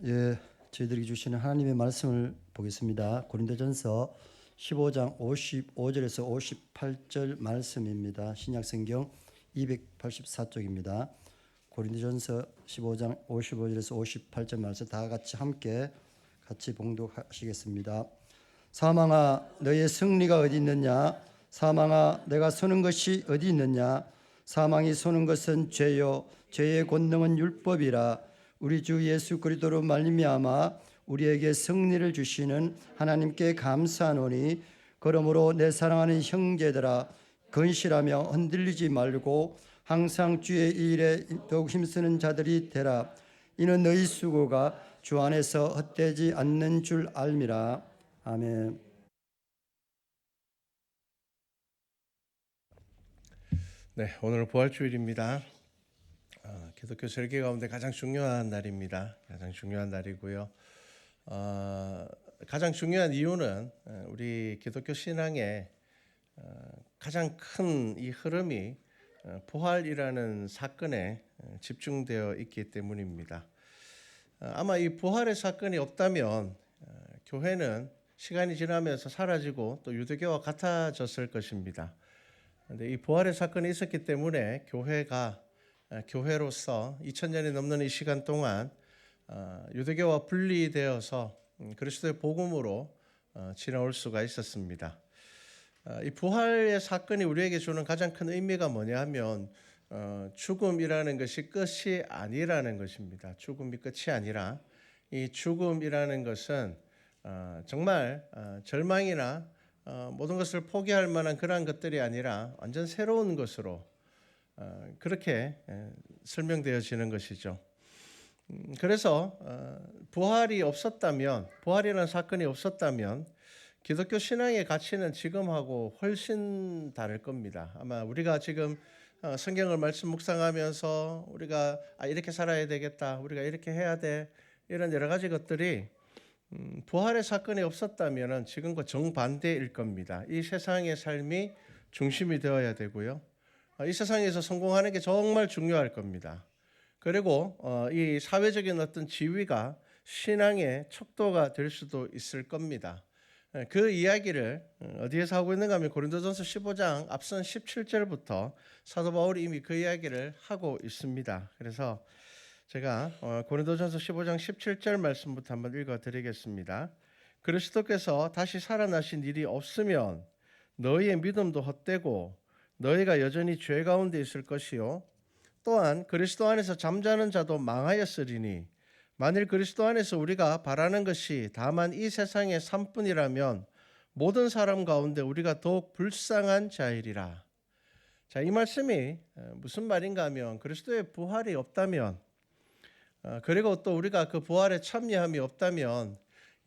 예, 저희들이 주시는 하나님의 말씀을 보겠습니다. 고린도전서 15장 55절에서 58절 말씀입니다. 신약성경 284쪽입니다. 고린도전서 15장 55절에서 58절 말씀 다 같이 함께 봉독하시겠습니다. 사망아 너의 승리가 어디 있느냐? 사망아 내가 서는 것이 어디 있느냐? 사망이 서는 것은 죄요 죄의 권능은 율법이라. 우리 주 예수 그리스도로 말미암아 우리에게 승리를 주시는 하나님께 감사하노니, 그러므로 내 사랑하는 형제들아 건실하며 흔들리지 말고 항상 주의 일에 더욱 힘쓰는 자들이 되라. 이는 너희 수고가 주 안에서 헛되지 않는 줄 알미라. 아멘. 네, 오늘 부활주일입니다. 기독교 절기 가운데 가장 중요한 날입니다. 가장 중요한 날이고요. 가장 중요한 이유는 우리 기독교 신앙의 가장 큰 이 흐름이 부활이라는 사건에 집중되어 있기 때문입니다. 아마 이 부활의 사건이 없다면 교회는 시간이 지나면서 사라지고 또 유대교와 같아졌을 것입니다. 그런데 이 부활의 사건이 있었기 때문에 교회가 교회로서 2000년이 넘는 이 시간 동안 유대교와 분리되어서 그리스도의 복음으로 지나올 수가 있었습니다. 이 부활의 사건이 우리에게 주는 가장 큰 의미가 뭐냐 하면 죽음이라는 것이 끝이 아니라는 것입니다. 죽음이 끝이 아니라 이 죽음이라는 것은 정말 절망이나 모든 것을 포기할 만한 그러한 것들이 아니라 완전 새로운 것으로 그렇게 설명되어지는 것이죠. 그래서 부활이 없었다면, 부활이라는 사건이 없었다면 기독교 신앙의 가치는 지금하고 훨씬 다를 겁니다. 아마 우리가 지금 성경을 말씀 묵상하면서 우리가 이렇게 살아야 되겠다, 우리가 이렇게 해야 돼, 이런 여러 가지 것들이 부활의 사건이 없었다면 지금과 정반대일 겁니다. 이 세상의 삶이 중심이 되어야 되고요. 이 세상에서 성공하는 게 정말 중요할 겁니다. 그리고 이 사회적인 어떤 지위가 신앙의 척도가 될 수도 있을 겁니다. 그 이야기를 어디에서 하고 있는가 하면 고린도전서 15장 앞선 17절부터 사도 바울이 이미 그 이야기를 하고 있습니다. 그래서 제가 고린도전서 15장 17절 말씀부터 한번 읽어드리겠습니다. 그리스도께서 다시 살아나신 일이 없으면 너희의 믿음도 헛되고 너희가 여전히 죄 가운데 있을 것이요 또한 그리스도 안에서 잠자는 자도 망하였으리니 만일 그리스도 안에서 우리가 바라는 것이 다만 이 세상의 삶뿐이라면 모든 사람 가운데 우리가 더욱 불쌍한 자이리라. 자, 이 말씀이 무슨 말인가 하면 그리스도의 부활이 없다면 그리고 또 우리가 그 부활에 참여함이 없다면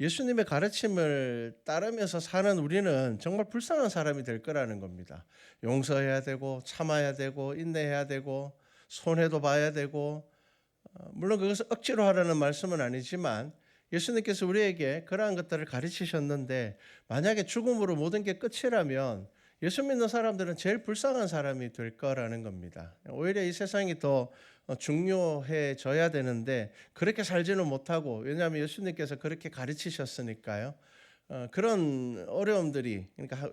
예수님의 가르침을 따르면서 사는 우리는 정말 불쌍한 사람이 될 거라는 겁니다. 용서해야 되고 참아야 되고 인내해야 되고 손해도 봐야 되고 물론 그것을 억지로 하라는 말씀은 아니지만 예수님께서 우리에게 그러한 것들을 가르치셨는데 만약에 죽음으로 모든 게 끝이라면 예수 믿는 사람들은 제일 불쌍한 사람이 될 거라는 겁니다. 오히려 이 세상이 더 중요해져야 되는데 그렇게 살지는 못하고 왜냐하면 예수님께서 그렇게 가르치셨으니까요. 그런 어려움들이 그러니까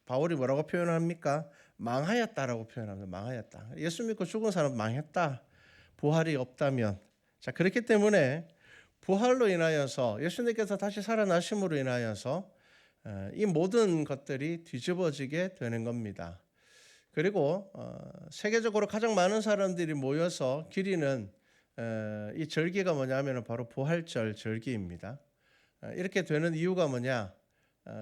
바울이 뭐라고 표현합니까? 망하였다라고 표현합니다. 망하였다. 예수 믿고 죽은 사람 망했다. 부활이 없다면. 자, 그렇기 때문에 부활로 인하여서 예수님께서 다시 살아나심으로 인하여서 이 모든 것들이 뒤집어지게 되는 겁니다. 그리고 세계적으로 가장 많은 사람들이 모여서 기리는 이 절기가 뭐냐면 바로 부활절 절기입니다. 이렇게 되는 이유가 뭐냐?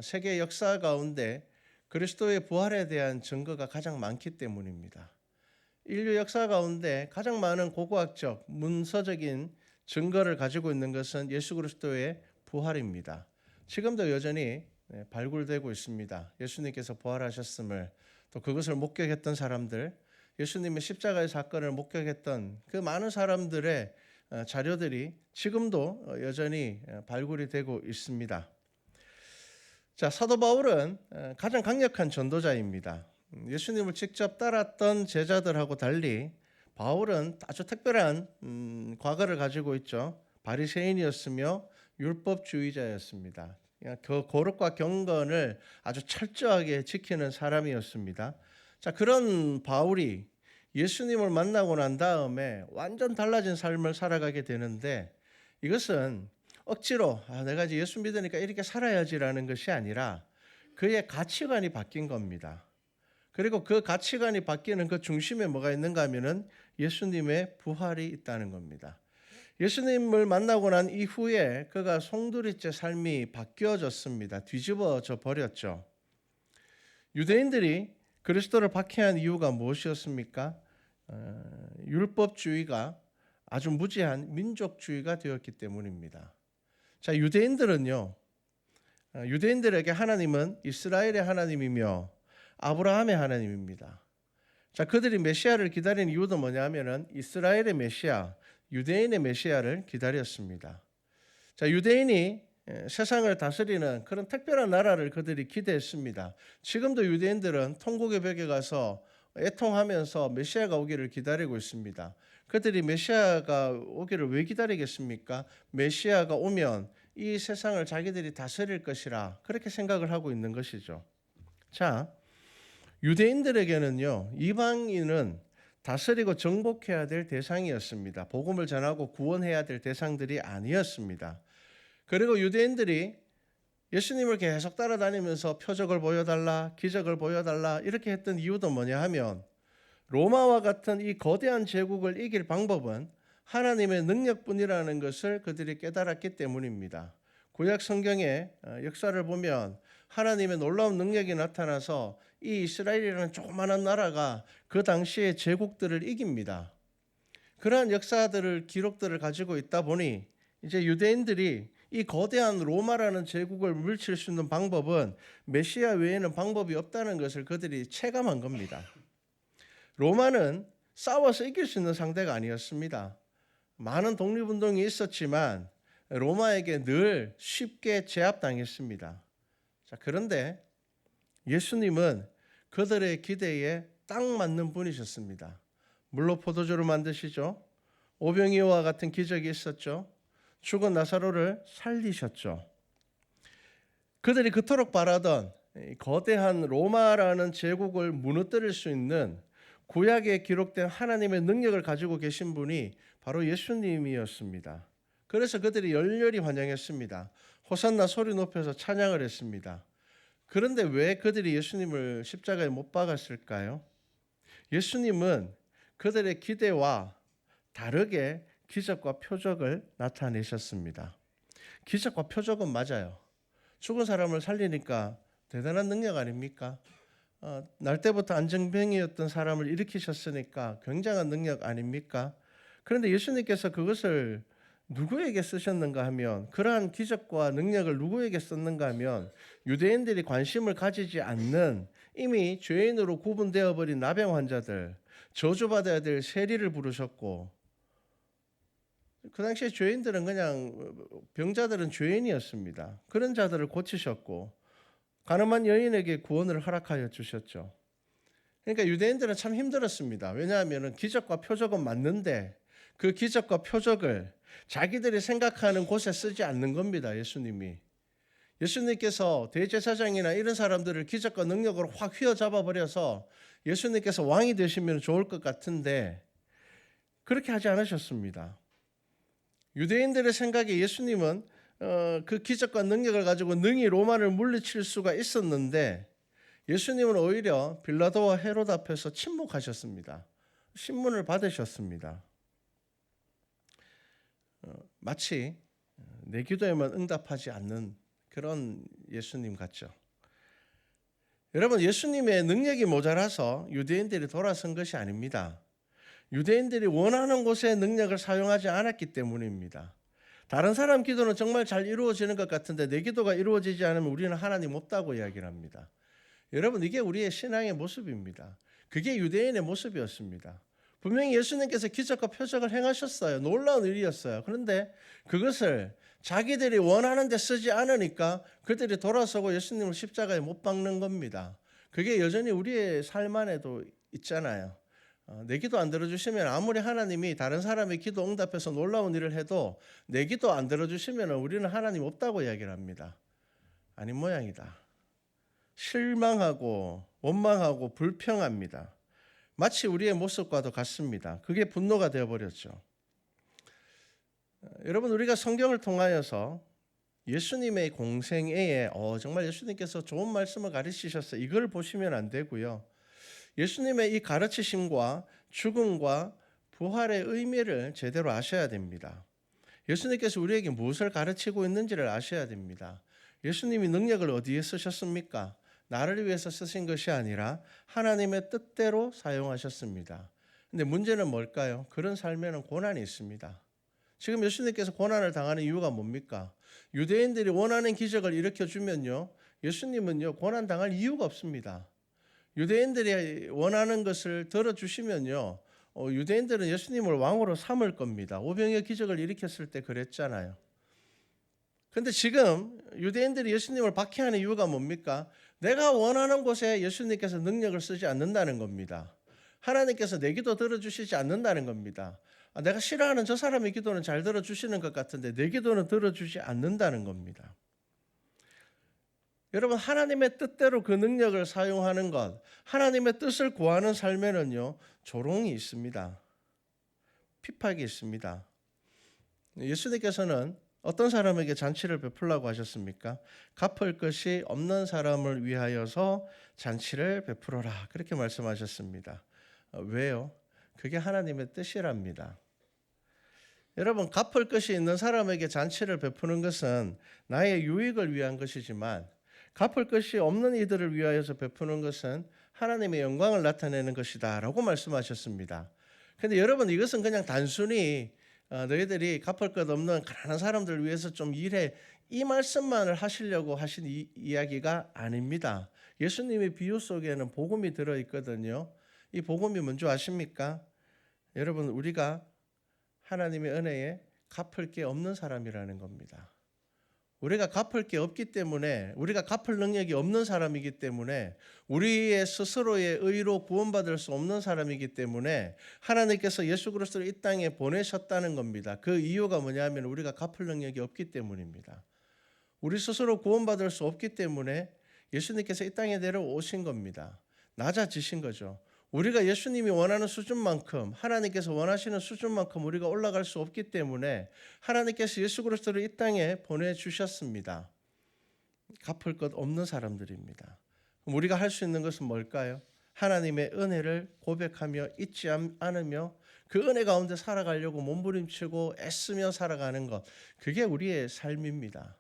세계 역사 가운데 그리스도의 부활에 대한 증거가 가장 많기 때문입니다. 인류 역사 가운데 가장 많은 고고학적, 문서적인 증거를 가지고 있는 것은 예수 그리스도의 부활입니다. 지금도 여전히 발굴되고 있습니다. 예수님께서 부활하셨음을 또 그것을 목격했던 사람들, 예수님의 십자가의 사건을 목격했던 그 많은 사람들의 자료들이 지금도 여전히 발굴이 되고 있습니다. 자, 사도 바울은 가장 강력한 전도자입니다. 예수님을 직접 따랐던 제자들하고 달리 바울은 아주 특별한 과거를 가지고 있죠. 바리새인이었으며 율법주의자였습니다. 그 거룩과 경건을 아주 철저하게 지키는 사람이었습니다. 자, 그런 바울이 예수님을 만나고 난 다음에 완전 달라진 삶을 살아가게 되는데, 이것은 억지로 내가 이제 예수 믿으니까 이렇게 살아야지라는 것이 아니라 그의 가치관이 바뀐 겁니다. 그리고 그 가치관이 바뀌는 그 중심에 뭐가 있는가 하면은 예수님의 부활이 있다는 겁니다. 예수님을 만나고 난 이후에 그가 송두리째 삶이 바뀌어졌습니다. 뒤집어져 버렸죠. 유대인들이 그리스도를 박해한 이유가 무엇이었습니까? 율법주의가 아주 무지한 민족주의가 되었기 때문입니다. 자, 유대인들에게 하나님은 이스라엘의 하나님이며 아브라함의 하나님입니다. 자, 그들이 메시아를 기다리는 이유도 뭐냐면은 이스라엘의 메시아, 유대인의 메시아를 기다렸습니다. 자, 유대인이 세상을 다스리는 그런 특별한 나라를 그들이 기대했습니다. 지금도 유대인들은 통곡의 벽에 가서 애통하면서 메시아가 오기를 기다리고 있습니다. 그들이 메시아가 오기를 왜 기다리겠습니까? 메시아가 오면 이 세상을 자기들이 다스릴 것이라 그렇게 생각을 하고 있는 것이죠. 자, 유대인들에게는요, 이방인은 다스리고 정복해야 될 대상이었습니다. 복음을 전하고 구원해야 될 대상들이 아니었습니다. 그리고 유대인들이 예수님을 계속 따라다니면서 표적을 보여달라, 기적을 보여달라 이렇게 했던 이유도 뭐냐 하면 로마와 같은 이 거대한 제국을 이길 방법은 하나님의 능력뿐이라는 것을 그들이 깨달았기 때문입니다. 구약 성경의 역사를 보면 하나님의 놀라운 능력이 나타나서 이 이스라엘이라는 조그마한 나라가 그 당시의 제국들을 이깁니다. 그러한 역사들을 기록들을 가지고 있다 보니 이제 유대인들이 이 거대한 로마라는 제국을 물리칠 수 있는 방법은 메시아 외에는 방법이 없다는 것을 그들이 체감한 겁니다. 로마는 싸워서 이길 수 있는 상대가 아니었습니다. 많은 독립운동이 있었지만 로마에게 늘 쉽게 제압당했습니다. 자, 그런데 예수님은 그들의 기대에 딱 맞는 분이셨습니다. 물로 포도주를 만드시죠. 오병이어와 같은 기적이 있었죠. 죽은 나사로를 살리셨죠. 그들이 그토록 바라던 거대한 로마라는 제국을 무너뜨릴 수 있는 구약에 기록된 하나님의 능력을 가지고 계신 분이 바로 예수님이었습니다. 그래서 그들이 열렬히 환영했습니다. 호산나 소리 높여서 찬양을 했습니다. 그런데 왜 그들이 예수님을 십자가에 못 박았을까요? 예수님은 그들의 기대와 다르게 기적과 표적을 나타내셨습니다. 기적과 표적은 맞아요. 죽은 사람을 살리니까 대단한 능력 아닙니까? 날 때부터 안정병이었던 사람을 일으키셨으니까 굉장한 능력 아닙니까? 그런데 예수님께서 그것을 누구에게 쓰셨는가 하면, 그러한 기적과 능력을 누구에게 썼는가 하면 유대인들이 관심을 가지지 않는 이미 죄인으로 구분되어 버린 나병 환자들, 저주받아야 될 세리를 부르셨고, 그 당시에 죄인들은 그냥 병자들은 죄인이었습니다. 그런 자들을 고치셨고 가늠한 여인에게 구원을 허락하여 주셨죠. 그러니까 유대인들은 참 힘들었습니다. 왜냐하면 기적과 표적은 맞는데 그 기적과 표적을 자기들이 생각하는 곳에 쓰지 않는 겁니다. 예수님께서 대제사장이나 이런 사람들을 기적과 능력으로 확 휘어잡아 버려서 예수님께서 왕이 되시면 좋을 것 같은데 그렇게 하지 않으셨습니다. 유대인들의 생각에 예수님은 그 기적과 능력을 가지고 능히 로마를 물리칠 수가 있었는데 예수님은 오히려 빌라도와 헤롯 앞에서 침묵하셨습니다. 신문을 받으셨습니다. 마치 내 기도에만 응답하지 않는 그런 예수님 같죠. 여러분, 예수님의 능력이 모자라서 유대인들이 돌아선 것이 아닙니다. 유대인들이 원하는 곳에 능력을 사용하지 않았기 때문입니다. 다른 사람 기도는 정말 잘 이루어지는 것 같은데 내 기도가 이루어지지 않으면 우리는 하나님 없다고 이야기를 합니다. 여러분, 이게 우리의 신앙의 모습입니다. 그게 유대인의 모습이었습니다. 분명히 예수님께서 기적과 표적을 행하셨어요. 놀라운 일이었어요. 그런데 그것을 자기들이 원하는 데 쓰지 않으니까 그들이 돌아서고 예수님을 십자가에 못 박는 겁니다. 그게 여전히 우리의 삶 안에도 있잖아요. 내 기도 안 들어주시면 아무리 하나님이 다른 사람의 기도 응답해서 놀라운 일을 해도 내 기도 안 들어주시면 우리는 하나님 없다고 이야기를 합니다. 아닌 모양이다. 실망하고 원망하고 불평합니다. 마치 우리의 모습과도 같습니다. 그게 분노가 되어버렸죠. 여러분, 우리가 성경을 통하여서 예수님의 공생애에 정말 예수님께서 좋은 말씀을 가르치셨어요, 이걸 보시면 안 되고요. 예수님의 이 가르치심과 죽음과 부활의 의미를 제대로 아셔야 됩니다. 예수님께서 우리에게 무엇을 가르치고 있는지를 아셔야 됩니다. 예수님이 능력을 어디에 쓰셨습니까? 나를 위해서 쓰신 것이 아니라 하나님의 뜻대로 사용하셨습니다. 근데 문제는 뭘까요? 그런 삶에는 고난이 있습니다. 지금 예수님께서 고난을 당하는 이유가 뭡니까? 유대인들이 원하는 기적을 일으켜주면요, 예수님은요 고난 당할 이유가 없습니다. 유대인들이 원하는 것을 들어주시면요, 유대인들은 예수님을 왕으로 삼을 겁니다. 오병이어 기적을 일으켰을 때 그랬잖아요. 근데 지금 유대인들이 예수님을 박해하는 이유가 뭡니까? 내가 원하는 곳에 예수님께서 능력을 쓰지 않는다는 겁니다. 하나님께서 내 기도 들어주시지 않는다는 겁니다. 내가 싫어하는 저 사람의 기도는 잘 들어주시는 것 같은데 내 기도는 들어주지 않는다는 겁니다. 여러분, 하나님의 뜻대로 그 능력을 사용하는 것, 하나님의 뜻을 구하는 삶에는요, 조롱이 있습니다. 핍박이 있습니다. 예수님께서는 어떤 사람에게 잔치를 베풀라고 하셨습니까? 갚을 것이 없는 사람을 위하여서 잔치를 베풀어라, 그렇게 말씀하셨습니다. 왜요? 그게 하나님의 뜻이랍니다. 여러분, 갚을 것이 있는 사람에게 잔치를 베푸는 것은 나의 유익을 위한 것이지만 갚을 것이 없는 이들을 위하여서 베푸는 것은 하나님의 영광을 나타내는 것이다 라고 말씀하셨습니다. 그런데 여러분, 이것은 그냥 단순히 너희들이 갚을 것 없는 가난한 사람들을 위해서 좀 일해, 이 말씀만을 하시려고 하신 이야기가 아닙니다. 예수님의 비유 속에는 복음이 들어있거든요. 이 복음이 뭔지 아십니까? 여러분, 우리가 하나님의 은혜에 갚을 게 없는 사람이라는 겁니다. 우리가 갚을 게 없기 때문에, 우리가 갚을 능력이 없는 사람이기 때문에, 우리의 스스로의 의로 구원받을 수 없는 사람이기 때문에 하나님께서 예수 그리스도를 이 땅에 보내셨다는 겁니다. 그 이유가 뭐냐면 우리가 갚을 능력이 없기 때문입니다. 우리 스스로 구원받을 수 없기 때문에 예수님께서 이 땅에 내려오신 겁니다. 낮아지신 거죠. 우리가 예수님이 원하는 수준만큼, 하나님께서 원하시는 수준만큼 우리가 올라갈 수 없기 때문에 하나님께서 예수 그리스도를 이 땅에 보내주셨습니다. 갚을 것 없는 사람들입니다. 그럼 우리가 할 수 있는 것은 뭘까요? 하나님의 은혜를 고백하며 잊지 않으며 그 은혜 가운데 살아가려고 몸부림치고 애쓰며 살아가는 것, 그게 우리의 삶입니다.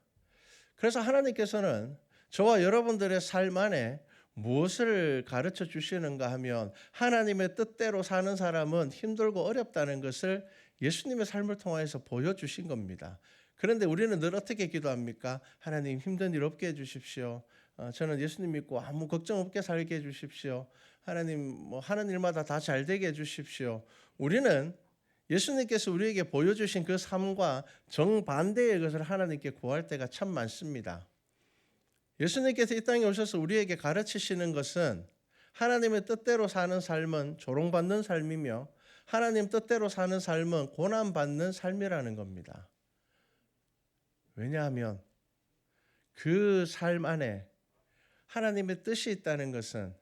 그래서 하나님께서는 저와 여러분들의 삶 안에 무엇을 가르쳐 주시는가 하면 하나님의 뜻대로 사는 사람은 힘들고 어렵다는 것을 예수님의 삶을 통해서 보여주신 겁니다. 그런데 우리는 늘 어떻게 기도합니까? 하나님, 힘든 일 없게 해주십시오. 저는 예수님 믿고 아무 걱정 없게 살게 해주십시오. 하나님, 하는 일마다 다 잘 되게 해주십시오. 우리는 예수님께서 우리에게 보여주신 그 삶과 정반대의 것을 하나님께 구할 때가 참 많습니다. 예수님께서 이 땅에 오셔서 우리에게 가르치시는 것은 하나님의 뜻대로 사는 삶은 조롱받는 삶이며 하나님 뜻대로 사는 삶은 고난받는 삶이라는 겁니다. 왜냐하면 그 삶 안에 하나님의 뜻이 있다는 것은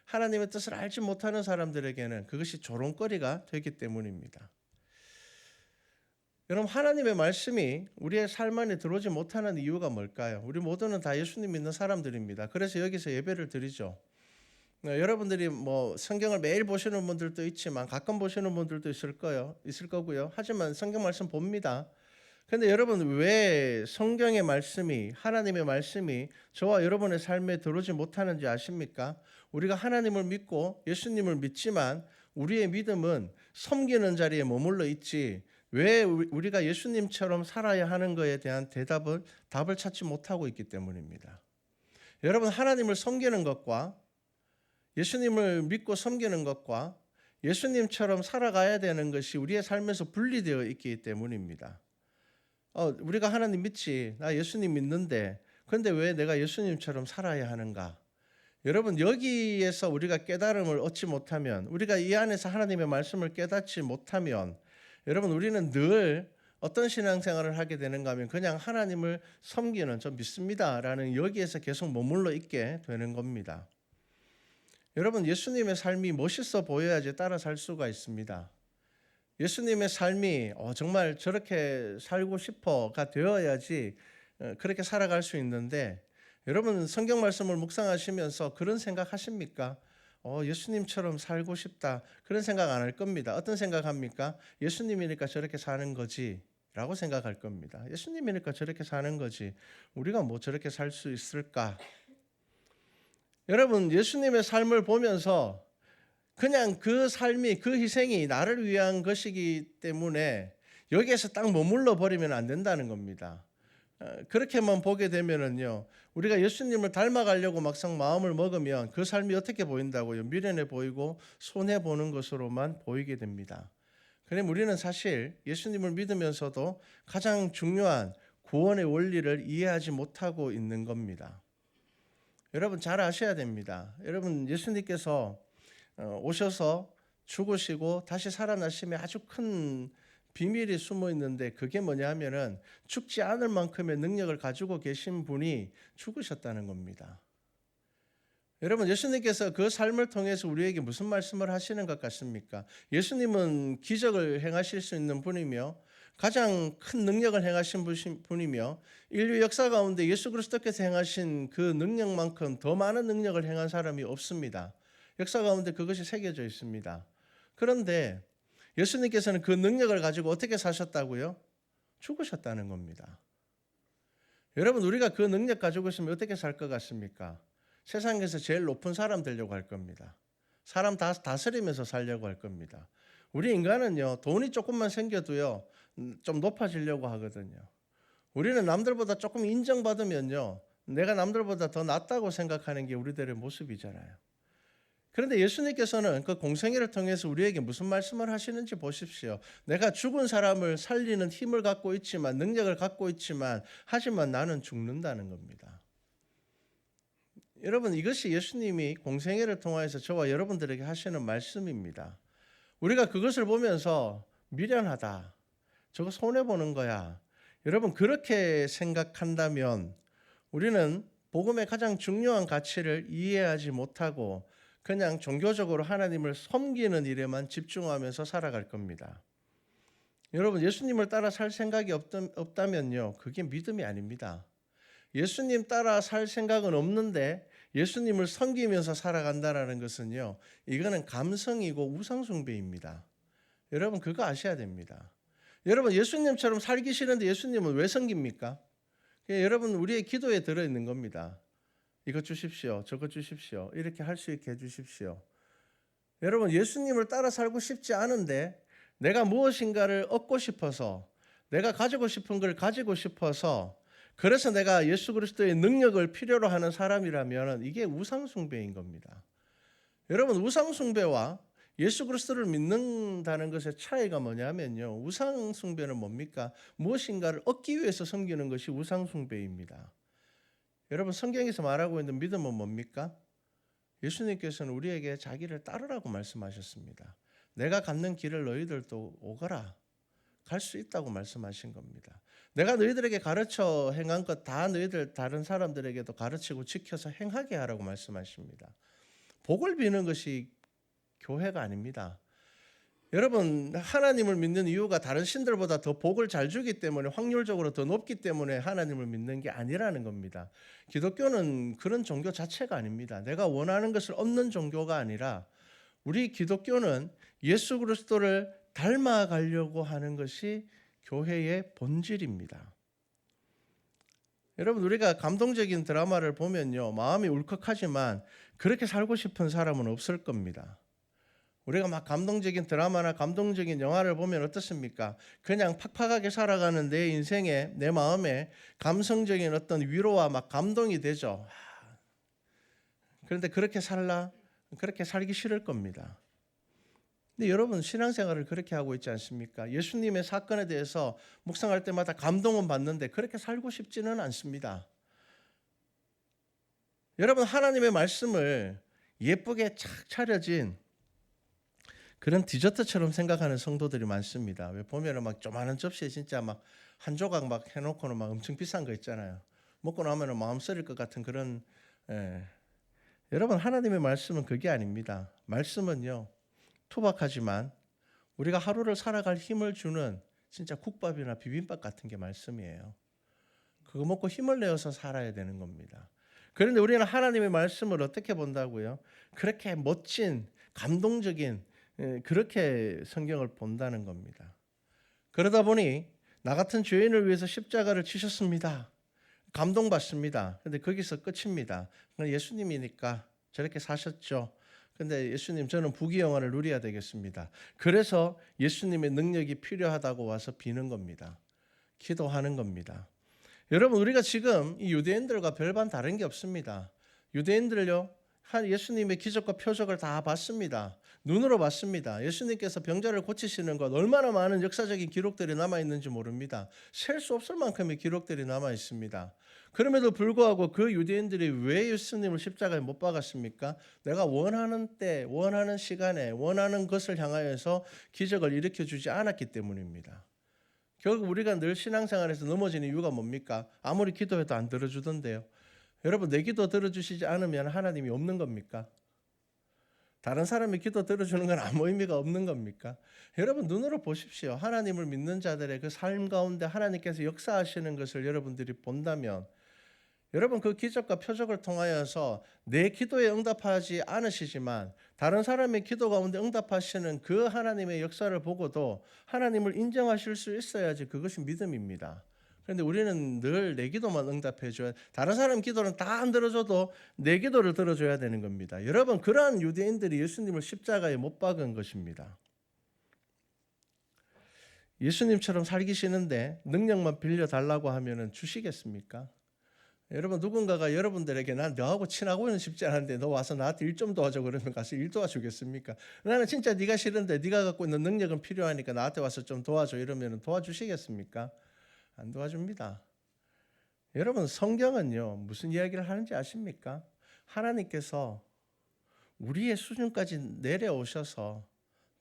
하나님의 뜻을 알지 못하는 사람들에게는 그것이 조롱거리가 되기 때문입니다. 여러분, 하나님의 말씀이 우리의 삶 안에 들어오지 못하는 이유가 뭘까요? 우리 모두는 다 예수님 믿는 사람들입니다. 그래서 여기서 예배를 드리죠. 여러분들이 성경을 매일 보시는 분들도 있지만 가끔 보시는 분들도 있을 거고요. 하지만 성경 말씀 봅니다. 그런데 여러분, 왜 성경의 말씀이, 하나님의 말씀이 저와 여러분의 삶에 들어오지 못하는지 아십니까? 우리가 하나님을 믿고 예수님을 믿지만 우리의 믿음은 섬기는 자리에 머물러 있지, 왜 우리가 예수님처럼 살아야 하는 것에 대한 답을 찾지 못하고 있기 때문입니다. 여러분, 하나님을 섬기는 것과 예수님을 믿고 섬기는 것과 예수님처럼 살아가야 되는 것이 우리의 삶에서 분리되어 있기 때문입니다. 우리가 하나님 믿지, 나 예수님 믿는데, 그런데 왜 내가 예수님처럼 살아야 하는가? 여러분 여기에서 우리가 깨달음을 얻지 못하면, 우리가 이 안에서 하나님의 말씀을 깨닫지 못하면, 여러분 우리는 늘 어떤 신앙생활을 하게 되는가 하면 그냥 하나님을 섬기는, 저 믿습니다라는 여기에서 계속 머물러 있게 되는 겁니다. 여러분 예수님의 삶이 멋있어 보여야지 따라 살 수가 있습니다. 예수님의 삶이 정말 저렇게 살고 싶어가 되어야지 그렇게 살아갈 수 있는데, 여러분 성경 말씀을 묵상하시면서 그런 생각 하십니까? 예수님처럼 살고 싶다, 그런 생각 안 할 겁니다. 어떤 생각합니까? 예수님이니까 저렇게 사는 거지 라고 생각할 겁니다. 예수님이니까 저렇게 사는 거지, 우리가 뭐 저렇게 살 수 있을까? 여러분 예수님의 삶을 보면서 그냥 그 삶이, 그 희생이 나를 위한 것이기 때문에 여기에서 딱 머물러 버리면 안 된다는 겁니다. 그렇게만 보게 되면은요, 우리가 예수님을 닮아가려고 막상 마음을 먹으면 그 삶이 어떻게 보인다고요? 미련해 보이고 손해 보는 것으로만 보이게 됩니다. 그럼 우리는 사실 예수님을 믿으면서도 가장 중요한 구원의 원리를 이해하지 못하고 있는 겁니다. 여러분 잘 아셔야 됩니다. 여러분 예수님께서 오셔서 죽으시고 다시 살아나심에 아주 큰 비밀이 숨어 있는데, 그게 뭐냐 하면은 죽지 않을 만큼의 능력을 가지고 계신 분이 죽으셨다는 겁니다. 여러분 예수님께서 그 삶을 통해서 우리에게 무슨 말씀을 하시는 것 같습니까? 예수님은 기적을 행하실 수 있는 분이며 가장 큰 능력을 행하신 분이며 인류 역사 가운데 예수 그리스도께서 행하신 그 능력만큼 더 많은 능력을 행한 사람이 없습니다. 역사 가운데 그것이 새겨져 있습니다. 그런데 예수님께서는 그 능력을 가지고 어떻게 사셨다고요? 죽으셨다는 겁니다. 여러분 우리가 그 능력 가지고 있으면 어떻게 살 것 같습니까? 세상에서 제일 높은 사람 되려고 할 겁니다. 사람 다스리면서 살려고 할 겁니다. 우리 인간은요, 돈이 조금만 생겨도요 좀 높아지려고 하거든요. 우리는 남들보다 조금 인정받으면요 내가 남들보다 더 낫다고 생각하는 게 우리들의 모습이잖아요. 그런데 예수님께서는 그 공생애를 통해서 우리에게 무슨 말씀을 하시는지 보십시오. 내가 죽은 사람을 살리는 힘을 갖고 있지만, 능력을 갖고 있지만, 하지만 나는 죽는다는 겁니다. 여러분 이것이 예수님이 공생애를 통해서 저와 여러분들에게 하시는 말씀입니다. 우리가 그것을 보면서 미련하다, 저거 손해보는 거야, 여러분 그렇게 생각한다면 우리는 복음의 가장 중요한 가치를 이해하지 못하고 그냥 종교적으로 하나님을 섬기는 일에만 집중하면서 살아갈 겁니다. 여러분 예수님을 따라 살 생각이 없다면요 그게 믿음이 아닙니다. 예수님 따라 살 생각은 없는데 예수님을 섬기면서 살아간다는 것은요, 이거는 감성이고 우상숭배입니다. 여러분 그거 아셔야 됩니다. 여러분 예수님처럼 살기 싫은데 예수님은 왜 섬깁니까? 여러분 우리의 기도에 들어있는 겁니다. 이거 주십시오, 저거 주십시오, 이렇게 할 수 있게 해주십시오. 여러분 예수님을 따라 살고 싶지 않은데 내가 무엇인가를 얻고 싶어서, 내가 가지고 싶은 걸 가지고 싶어서, 그래서 내가 예수 그리스도의 능력을 필요로 하는 사람이라면 이게 우상숭배인 겁니다. 여러분 우상숭배와 예수 그리스도를 믿는다는 것의 차이가 뭐냐면요, 우상숭배는 뭡니까? 무엇인가를 얻기 위해서 섬기는 것이 우상숭배입니다. 여러분 성경에서 말하고 있는 믿음은 뭡니까? 예수님께서는 우리에게 자기를 따르라고 말씀하셨습니다. 내가 갖는 길을 너희들도 오거라, 갈 수 있다고 말씀하신 겁니다. 내가 너희들에게 가르쳐 행한 것 다 너희들 다른 사람들에게도 가르치고 지켜서 행하게 하라고 말씀하십니다. 복을 비는 것이 교회가 아닙니다. 여러분 하나님을 믿는 이유가 다른 신들보다 더 복을 잘 주기 때문에, 확률적으로 더 높기 때문에 하나님을 믿는 게 아니라는 겁니다. 기독교는 그런 종교 자체가 아닙니다. 내가 원하는 것을 얻는 종교가 아니라, 우리 기독교는 예수 그리스도를 닮아가려고 하는 것이 교회의 본질입니다. 여러분 우리가 감동적인 드라마를 보면요 마음이 울컥하지만 그렇게 살고 싶은 사람은 없을 겁니다. 우리가 막 감동적인 드라마나 감동적인 영화를 보면 어떻습니까? 그냥 팍팍하게 살아가는 내 인생에, 내 마음에 감성적인 어떤 위로와 막 감동이 되죠. 그런데 그렇게 살라? 그렇게 살기 싫을 겁니다. 근데 여러분 신앙생활을 그렇게 하고 있지 않습니까? 예수님의 사건에 대해서 묵상할 때마다 감동은 받는데 그렇게 살고 싶지는 않습니다. 여러분, 하나님의 말씀을 예쁘게 착 차려진 그런 디저트처럼 생각하는 성도들이 많습니다. 왜 보면은 막 조그마한 접시에 진짜 막 한 조각 막 해놓고는 막 엄청 비싼 거 있잖아요. 먹고 나면은 마음 쓰릴 것 같은 그런. 예. 여러분, 하나님의 말씀은 그게 아닙니다. 말씀은요, 투박하지만 우리가 하루를 살아갈 힘을 주는 진짜 국밥이나 비빔밥 같은 게 말씀이에요. 그거 먹고 힘을 내어서 살아야 되는 겁니다. 그런데 우리는 하나님의 말씀을 어떻게 본다고요? 그렇게 멋진, 감동적인, 그렇게 성경을 본다는 겁니다. 그러다 보니 나 같은 죄인을 위해서 십자가를 치셨습니다. 감동받습니다. 근데 거기서 끝입니다. 예수님이니까 저렇게 사셨죠. 근데 예수님, 저는 부귀영화를 누려야 되겠습니다. 그래서 예수님의 능력이 필요하다고 와서 비는 겁니다. 기도하는 겁니다. 여러분, 우리가 지금 이 유대인들과 별반 다른 게 없습니다. 유대인들요, 예수님의 기적과 표적을 다 봤습니다. 눈으로 봤습니다. 예수님께서 병자를 고치시는 것, 얼마나 많은 역사적인 기록들이 남아있는지 모릅니다. 셀 수 없을 만큼의 기록들이 남아있습니다. 그럼에도 불구하고 그 유대인들이 왜 예수님을 십자가에 못 박았습니까? 내가 원하는 때, 원하는 시간에, 원하는 것을 향하여서 기적을 일으켜주지 않았기 때문입니다. 결국 우리가 늘 신앙생활에서 넘어지는 이유가 뭡니까? 아무리 기도해도 안 들어주던데요. 여러분, 내 기도 들어주시지 않으면 하나님이 없는 겁니까? 다른 사람이 기도 들어주는 건 아무 의미가 없는 겁니까? 여러분, 눈으로 보십시오. 하나님을 믿는 자들의 그 삶 가운데 하나님께서 역사하시는 것을 여러분들이 본다면, 여러분, 그 기적과 표적을 통하여서 내 기도에 응답하지 않으시지만 다른 사람의 기도 가운데 응답하시는 그 하나님의 역사를 보고도 하나님을 인정하실 수 있어야지 그것이 믿음입니다. 그런데 우리는 늘 내 기도만 응답해줘야, 다른 사람 기도는 다 안 들어줘도 내 기도를 들어줘야 되는 겁니다. 여러분, 그러한 유대인들이 예수님을 십자가에 못 박은 것입니다. 예수님처럼 살기 싫은데 능력만 빌려달라고 하면 주시겠습니까? 여러분, 누군가가 여러분들에게 난 너하고 친하고는 싶지 않은데 너 와서 나한테 일 좀 도와줘 그러면 가서 일 도와주겠습니까? 나는 진짜 네가 싫은데 네가 갖고 있는 능력은 필요하니까 나한테 와서 좀 도와줘 이러면 도와주시겠습니까? 안 도와줍니다. 여러분, 성경은요, 무슨 이야기를 하는지 아십니까? 하나님께서 우리의 수준까지 내려오셔서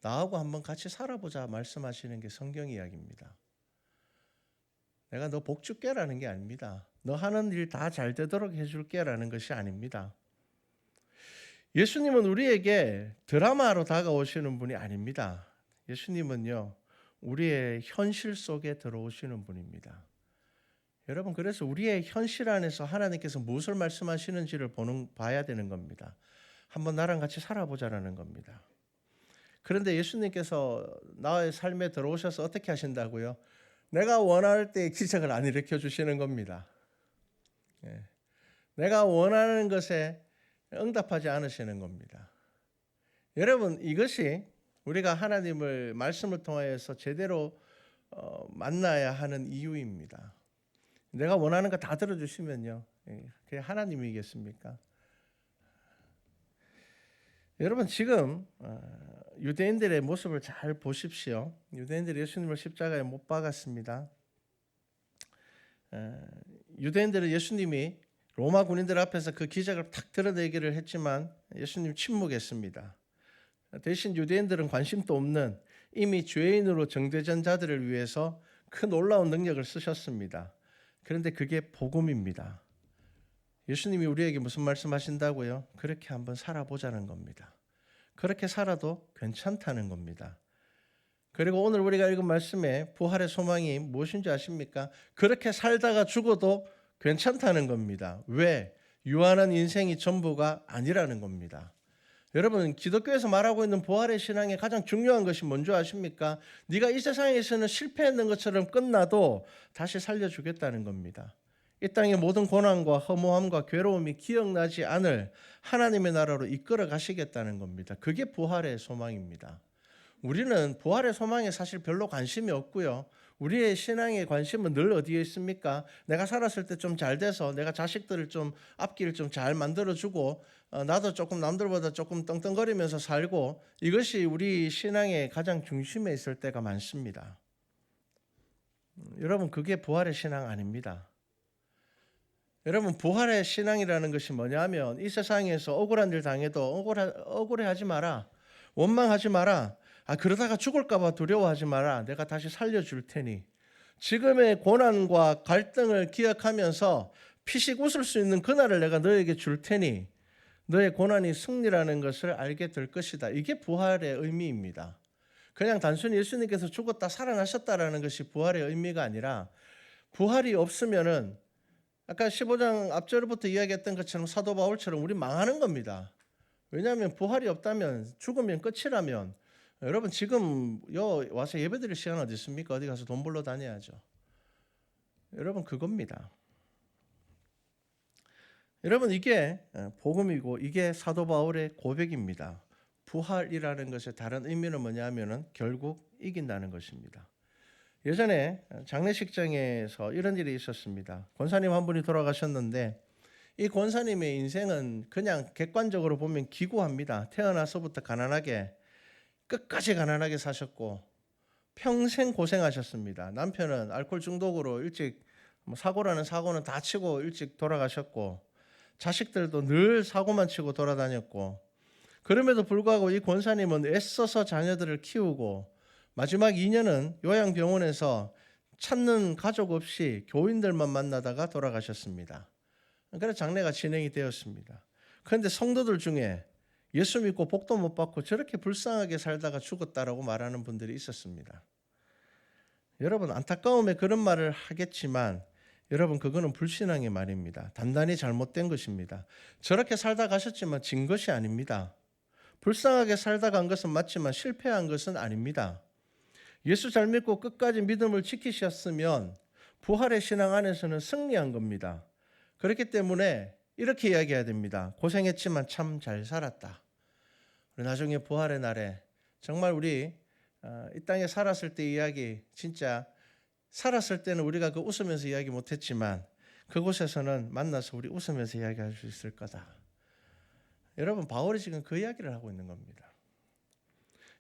나하고 한번 같이 살아보자 말씀하시는 게 성경 이야기입니다. 내가 너 복 줄게라는 게 아닙니다. 너 하는 일 다 잘 되도록 해줄게라는 것이 아닙니다. 예수님은 우리에게 드라마로 다가오시는 분이 아닙니다. 예수님은요, 우리의 현실 속에 들어오시는 분입니다. 여러분, 그래서 우리의 현실 안에서 하나님께서 무엇을 말씀하시는지를 봐야 되는 겁니다. 한번 나랑 같이 살아보자라는 겁니다. 그런데 예수님께서 나의 삶에 들어오셔서 어떻게 하신다고요? 내가 원할 때 기적을 안 일으켜 주시는 겁니다. 내가 원하는 것에 응답하지 않으시는 겁니다. 여러분, 이것이 우리가 하나님을 말씀을 통하여서 제대로 만나야 하는 이유입니다. 내가 원하는 거 다 들어주시면요, 그게 하나님이겠습니까? 여러분, 지금 유대인들의 모습을 잘 보십시오. 유대인들이 예수님을 십자가에 못 박았습니다. 유대인들은 예수님이 로마 군인들 앞에서 그 기적을 탁 드러내기를 했지만 예수님 침묵했습니다. 대신 유대인들은 관심도 없는 이미 죄인으로 정죄된 자들을 위해서 큰 놀라운 능력을 쓰셨습니다. 그런데 그게 복음입니다. 예수님이 우리에게 무슨 말씀하신다고요? 그렇게 한번 살아보자는 겁니다. 그렇게 살아도 괜찮다는 겁니다. 그리고 오늘 우리가 읽은 말씀에 부활의 소망이 무엇인지 아십니까? 그렇게 살다가 죽어도 괜찮다는 겁니다. 왜? 유한한 인생이 전부가 아니라는 겁니다. 여러분, 기독교에서 말하고 있는 부활의 신앙의 가장 중요한 것이 뭔지 아십니까? 네가 이 세상에서는 실패했는 것처럼 끝나도 다시 살려주겠다는 겁니다. 이 땅의 모든 고난과 허무함과 괴로움이 기억나지 않을 하나님의 나라로 이끌어 가시겠다는 겁니다. 그게 부활의 소망입니다. 우리는 부활의 소망에 사실 별로 관심이 없고요. 우리의 신앙의 관심은 늘 어디에 있습니까? 내가 살았을 때 좀 잘 돼서 내가 자식들을 좀 앞길을 좀 잘 만들어주고 나도 조금 남들보다 조금 떵떵거리면서 살고, 이것이 우리 신앙의 가장 중심에 있을 때가 많습니다. 여러분, 그게 부활의 신앙 아닙니다. 여러분, 부활의 신앙이라는 것이 뭐냐면 이 세상에서 억울한 일 당해도 억울해하지 마라. 원망하지 마라. 그러다가 죽을까 봐 두려워하지 마라. 내가 다시 살려줄 테니. 지금의 고난과 갈등을 기억하면서 피식 웃을 수 있는 그날을 내가 너에게 줄 테니 너의 고난이 승리라는 것을 알게 될 것이다. 이게 부활의 의미입니다. 그냥 단순히 예수님께서 죽었다 살아나셨다라는 것이 부활의 의미가 아니라, 부활이 없으면은 아까 15장 앞절부터 이야기했던 것처럼 사도 바울처럼 우리 망하는 겁니다. 왜냐하면 부활이 없다면, 죽으면 끝이라면, 여러분 지금 와서 예배드릴 시간 어디 있습니까? 어디 가서 돈 벌러 다녀야죠. 여러분 그겁니다. 여러분 이게 복음이고 이게 사도 바울의 고백입니다. 부활이라는 것의 다른 의미는 뭐냐면은 결국 이긴다는 것입니다. 예전에 장례식장에서 이런 일이 있었습니다. 권사님 한 분이 돌아가셨는데 이 권사님의 인생은 그냥 객관적으로 보면 기구합니다. 태어나서부터 가난하게, 끝까지 가난하게 사셨고 평생 고생하셨습니다. 남편은 알코올 중독으로 일찍 사고라는 사고는 다 치고 일찍 돌아가셨고, 자식들도 늘 사고만 치고 돌아다녔고, 그럼에도 불구하고 이 권사님은 애써서 자녀들을 키우고 마지막 2년은 요양병원에서 찾는 가족 없이 교인들만 만나다가 돌아가셨습니다. 그래서 장례가 진행이 되었습니다. 그런데 성도들 중에 예수 믿고 복도 못 받고 저렇게 불쌍하게 살다가 죽었다라고 말하는 분들이 있었습니다. 여러분 안타까움에 그런 말을 하겠지만 여러분 그거는 불신앙의 말입니다. 단단히 잘못된 것입니다. 저렇게 살다 가셨지만 진 것이 아닙니다. 불쌍하게 살다 간 것은 맞지만 실패한 것은 아닙니다. 예수 잘 믿고 끝까지 믿음을 지키셨으면 부활의 신앙 안에서는 승리한 겁니다. 그렇기 때문에 이렇게 이야기해야 됩니다. 고생했지만 참 잘 살았다. 나중에 부활의 날에 정말 우리 이 땅에 살았을 때 이야기, 진짜 살았을 때는 우리가 그 웃으면서 이야기 못했지만 그곳에서는 만나서 우리 웃으면서 이야기할 수 있을 거다. 여러분 바울이 지금 그 이야기를 하고 있는 겁니다.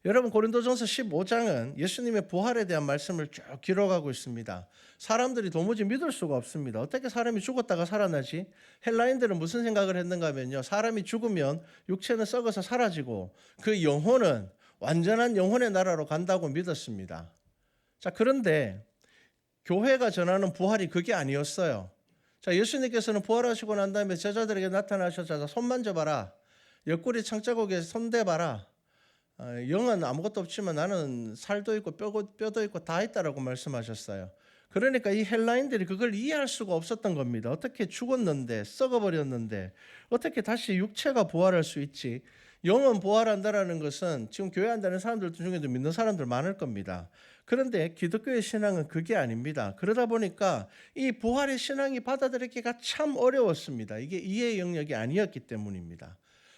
여러분 고린도전서 15장은 예수님의 부활에 대한 말씀을 쭉 기록하고 있습니다. 사람들이 도무지 믿을 수가 없습니다. 어떻게 사람이 죽었다가 살아나지? 헬라인들은 무슨 생각을 했는가 하면요, 사람이 죽으면 육체는 썩어서 사라지고 그 영혼은 완전한 영혼의 나라로 간다고 믿었습니다. 자, 그런데 교회가 전하는 부활이 그게 아니었어요. 자, 예수님께서는 부활하시고 난 다음에 제자들에게 나타나셔서 손 만져봐라, 옆구리 창자국에 손대봐라, 영은 아무것도 없지만 나는 살도 있고 뼈도 있고 다 있다라고 말씀하셨어요. 그러니까 이 헬라인들이 그걸 이해할 수가 없었던 겁니다. 어떻게 죽었는데, 썩어버렸는데 어떻게 다시 육체가 부활할 수 있지? 영은 부활한다라는 것은 지금 교회 안 다니는 사람들 중에도 믿는 사람들 많을 겁니다. 그런데 기독교의 신앙은 그게 아닙니다. 그러다 보니까 이 부활의 신앙이 받아들이기가 참 어려웠습니다. 이게 이해의 영역이 아니었기 때문입니다.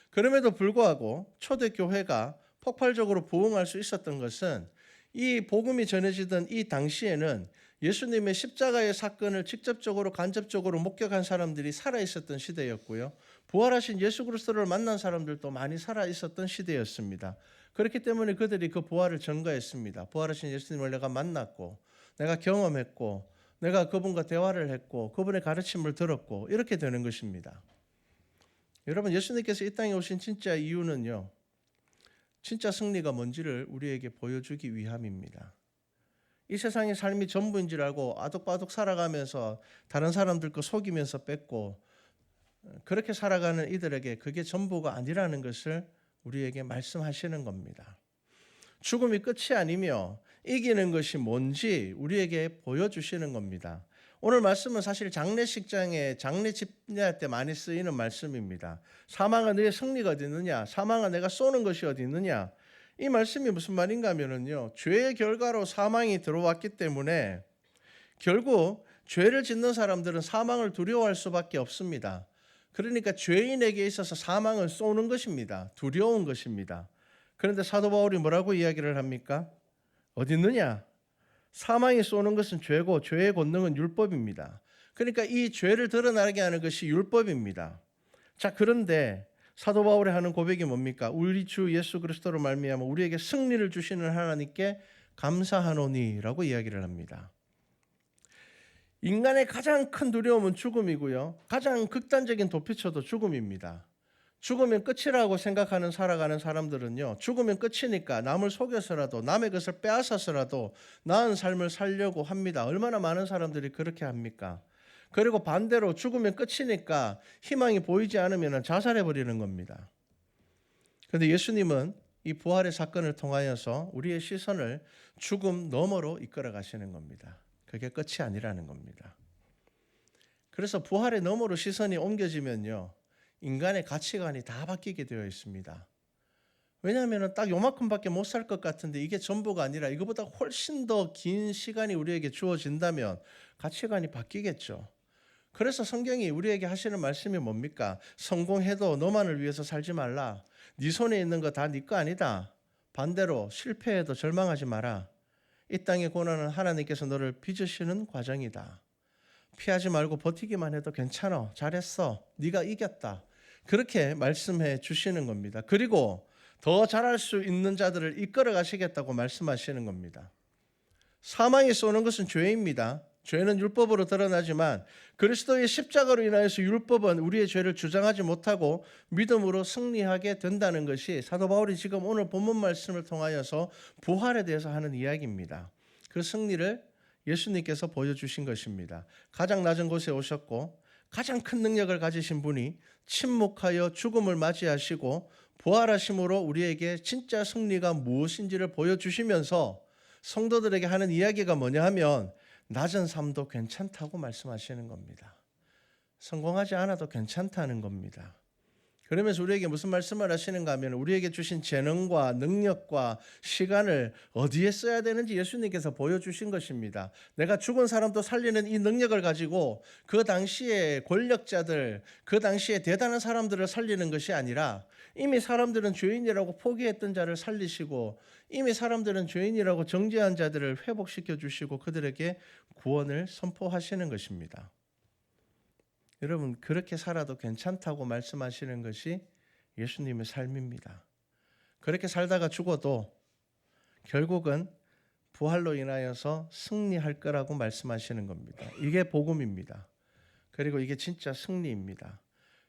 그럼에도 불구하고 초대교회가 폭발적으로 부흥할 수 있었던 것은 이 복음이 전해지던 이 당시에는 예수님의 십자가의 사건을 직접적으로 간접적으로 목격한 사람들이 살아있었던 시대였고요. 부활하신 예수 그리스도를 만난 사람들도 많이 살아있었던 시대였습니다. 그렇기 때문에 그들이 그 부활을 전가했습니다. 부활하신 예수님을 내가 만났고 내가 경험했고 내가 그분과 대화를 했고 그분의 가르침을 들었고 이렇게 되는 것입니다. 여러분 예수님께서 이 땅에 오신 진짜 이유는요, 진짜 승리가 뭔지를 우리에게 보여주기 위함입니다. 이 세상의 삶이 전부인 줄 알고 아득바득 살아가면서 다른 사람들 거 속이면서 뺏고 그렇게 살아가는 이들에게 그게 전부가 아니라는 것을 우리에게 말씀하시는 겁니다. 죽음이 끝이 아니며 이기는 것이 뭔지 우리에게 보여주시는 겁니다. 오늘 말씀은 사실 장례식장에 장례 집례할 때 많이 쓰이는 말씀입니다. 사망아 너의 승리가 어디 있느냐? 사망아 내가 쏘는 것이 어디 있느냐? 이 말씀이 무슨 말인가 하면요, 죄의 결과로 사망이 들어왔기 때문에 결국 죄를 짓는 사람들은 사망을 두려워할 수밖에 없습니다. 그러니까 죄인에게 있어서 사망을 쏘는 것입니다. 두려운 것입니다. 그런데 사도 바울이 뭐라고 이야기를 합니까? 어디 있느냐? 사망이 쏘는 것은 죄고 죄의 권능은 율법입니다. 그러니까 이 죄를 드러나게 하는 것이 율법입니다. 자, 그런데 사도 바울이 하는 고백이 뭡니까? 우리 주 예수 그리스도로 말미암아 우리에게 승리를 주시는 하나님께 감사하노니라고 이야기를 합니다. 인간의 가장 큰 두려움은 죽음이고요. 가장 극단적인 도피처도 죽음입니다. 죽으면 끝이라고 생각하는 살아가는 사람들은요, 죽으면 끝이니까 남을 속여서라도 남의 것을 빼앗아서라도 나은 삶을 살려고 합니다. 얼마나 많은 사람들이 그렇게 합니까? 그리고 반대로 죽으면 끝이니까 희망이 보이지 않으면 자살해버리는 겁니다. 그런데 예수님은 이 부활의 사건을 통하여서 우리의 시선을 죽음 너머로 이끌어 가시는 겁니다. 그게 끝이 아니라는 겁니다. 그래서 부활의 너머로 시선이 옮겨지면요, 인간의 가치관이 다 바뀌게 되어 있습니다. 왜냐하면 딱 요만큼밖에 못 살 것 같은데 이게 전부가 아니라 이거보다 훨씬 더 긴 시간이 우리에게 주어진다면 가치관이 바뀌겠죠. 그래서 성경이 우리에게 하시는 말씀이 뭡니까? 성공해도 너만을 위해서 살지 말라. 네 손에 있는 거 다 네 거 아니다. 반대로 실패해도 절망하지 마라. 이 땅의 고난은 하나님께서 너를 빚으시는 과정이다. 피하지 말고 버티기만 해도 괜찮아. 잘했어. 네가 이겼다. 그렇게 말씀해 주시는 겁니다. 그리고 더 잘할 수 있는 자들을 이끌어 가시겠다고 말씀하시는 겁니다. 사망이 쏘는 것은 죄입니다. 죄는 율법으로 드러나지만 그리스도의 십자가로 인하여서 율법은 우리의 죄를 주장하지 못하고 믿음으로 승리하게 된다는 것이 사도 바울이 지금 오늘 본문 말씀을 통하여서 부활에 대해서 하는 이야기입니다. 그 승리를 예수님께서 보여주신 것입니다. 가장 낮은 곳에 오셨고 가장 큰 능력을 가지신 분이 침묵하여 죽음을 맞이하시고 부활하심으로 우리에게 진짜 승리가 무엇인지를 보여주시면서 성도들에게 하는 이야기가 뭐냐 하면 낮은 삶도 괜찮다고 말씀하시는 겁니다. 성공하지 않아도 괜찮다는 겁니다. 그러면서 우리에게 무슨 말씀을 하시는가 하면 우리에게 주신 재능과 능력과 시간을 어디에 써야 되는지 예수님께서 보여주신 것입니다. 내가 죽은 사람도 살리는 이 능력을 가지고 그 당시에 권력자들, 그 당시에 대단한 사람들을 살리는 것이 아니라 이미 사람들은 죄인이라고 포기했던 자를 살리시고 이미 사람들은 죄인이라고 정죄한 자들을 회복시켜 주시고 그들에게 구원을 선포하시는 것입니다. 여러분, 그렇게 살아도 괜찮다고 말씀하시는 것이 예수님의 삶입니다. 그렇게 살다가 죽어도 결국은 부활로 인하여서 승리할 거라고 말씀하시는 겁니다. 이게 복음입니다. 그리고 이게 진짜 승리입니다.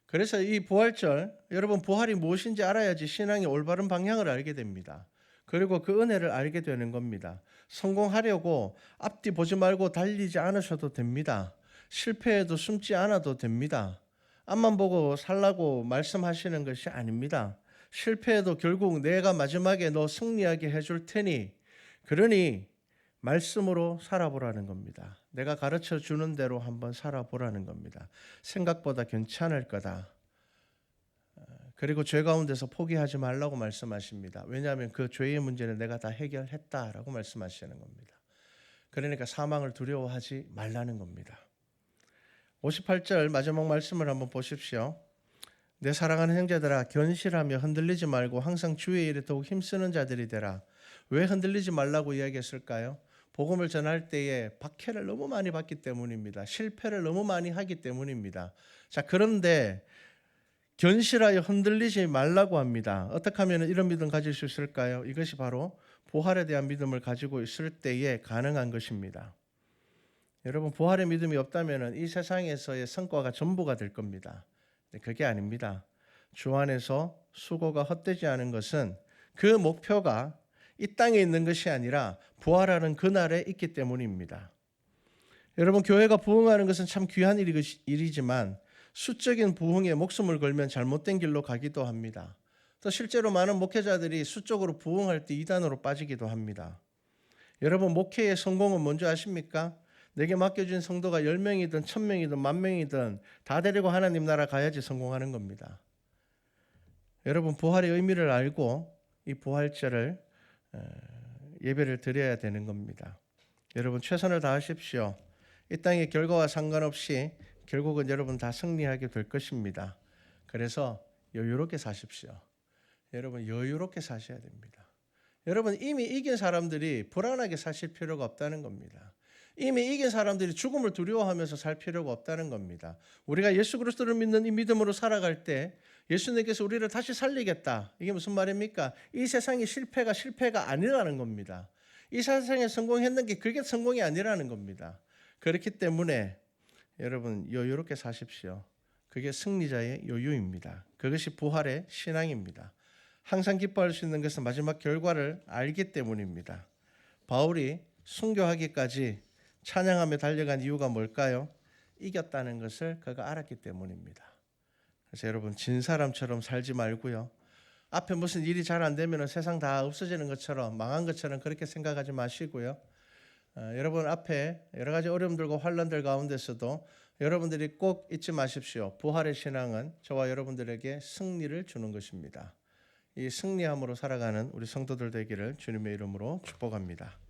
그래서 이 부활절, 여러분 부활이 무엇인지 알아야지 신앙의 올바른 방향을 알게 됩니다. 그리고 그 은혜를 알게 되는 겁니다. 성공하려고 앞뒤 보지 말고 달리지 않으셔도 됩니다. 실패해도 숨지 않아도 됩니다. 앞만 보고 살라고 말씀하시는 것이 아닙니다. 실패해도 결국 내가 마지막에 너 승리하게 해줄 테니 그러니 말씀으로 살아보라는 겁니다. 내가 가르쳐 주는 대로 한번 살아보라는 겁니다. 생각보다 괜찮을 거다. 그리고 죄 가운데서 포기하지 말라고 말씀하십니다. 왜냐하면 그 죄의 문제는 내가 다 해결했다라고 말씀하시는 겁니다. 그러니까 사망을 두려워하지 말라는 겁니다. 58절 마지막 말씀을 한번 보십시오. 내 사랑하는 형제들아 견실하며 흔들리지 말고 항상 주의 일에 더욱 힘쓰는 자들이 되라. 왜 흔들리지 말라고 이야기했을까요? 복음을 전할 때에 박해를 너무 많이 받기 때문입니다. 실패를 너무 많이 하기 때문입니다. 자, 그런데 견실하여 흔들리지 말라고 합니다. 어떻게 하면 이런 믿음 가질 수 있을까요? 이것이 바로 부활에 대한 믿음을 가지고 있을 때에 가능한 것입니다. 여러분 부활의 믿음이 없다면 이 세상에서의 성과가 전부가 될 겁니다. 그게 아닙니다. 주 안에서 수고가 헛되지 않은 것은 그 목표가 이 땅에 있는 것이 아니라 부활하는 그날에 있기 때문입니다. 여러분 교회가 부흥하는 것은 참 귀한 일이지만 수적인 부흥에 목숨을 걸면 잘못된 길로 가기도 합니다. 또 실제로 많은 목회자들이 수적으로 부흥할 때 이단으로 빠지기도 합니다. 여러분 목회의 성공은 뭔지 아십니까? 내게 맡겨진 성도가 10명이든 1000명이든 10,000명이든 다 데리고 하나님 나라 가야지 성공하는 겁니다. 여러분 부활의 의미를 알고 이 부활절을 예배를 드려야 되는 겁니다. 여러분 최선을 다하십시오. 이 땅의 결과와 상관없이 결국은 여러분 다 승리하게 될 것입니다. 그래서 여유롭게 사십시오. 여러분 여유롭게 사셔야 됩니다. 여러분 이미 이긴 사람들이 불안하게 사실 필요가 없다는 겁니다. 이미 이긴 사람들이 죽음을 두려워하면서 살 필요가 없다는 겁니다. 우리가 예수 그리스도를 믿는 이 믿음으로 살아갈 때 예수님께서 우리를 다시 살리겠다. 이게 무슨 말입니까? 이 세상의 실패가 아니라는 겁니다. 이 세상에 성공했는 게 그게 성공이 아니라는 겁니다. 그렇기 때문에 여러분 여유롭게 사십시오. 그게 승리자의 여유입니다. 그것이 부활의 신앙입니다. 항상 기뻐할 수 있는 것은 마지막 결과를 알기 때문입니다. 바울이 순교하기까지 찬양하며 달려간 이유가 뭘까요? 이겼다는 것을 그가 알았기 때문입니다. 그래서 여러분 진 사람처럼 살지 말고요. 앞에 무슨 일이 잘 안 되면 세상 다 없어지는 것처럼 망한 것처럼 그렇게 생각하지 마시고요. 여러분 앞에 여러 가지 어려움들과 환난들 가운데서도 여러분들이 꼭 잊지 마십시오. 부활의 신앙은 저와 여러분들에게 승리를 주는 것입니다. 이 승리함으로 살아가는 우리 성도들 되기를 주님의 이름으로 축복합니다.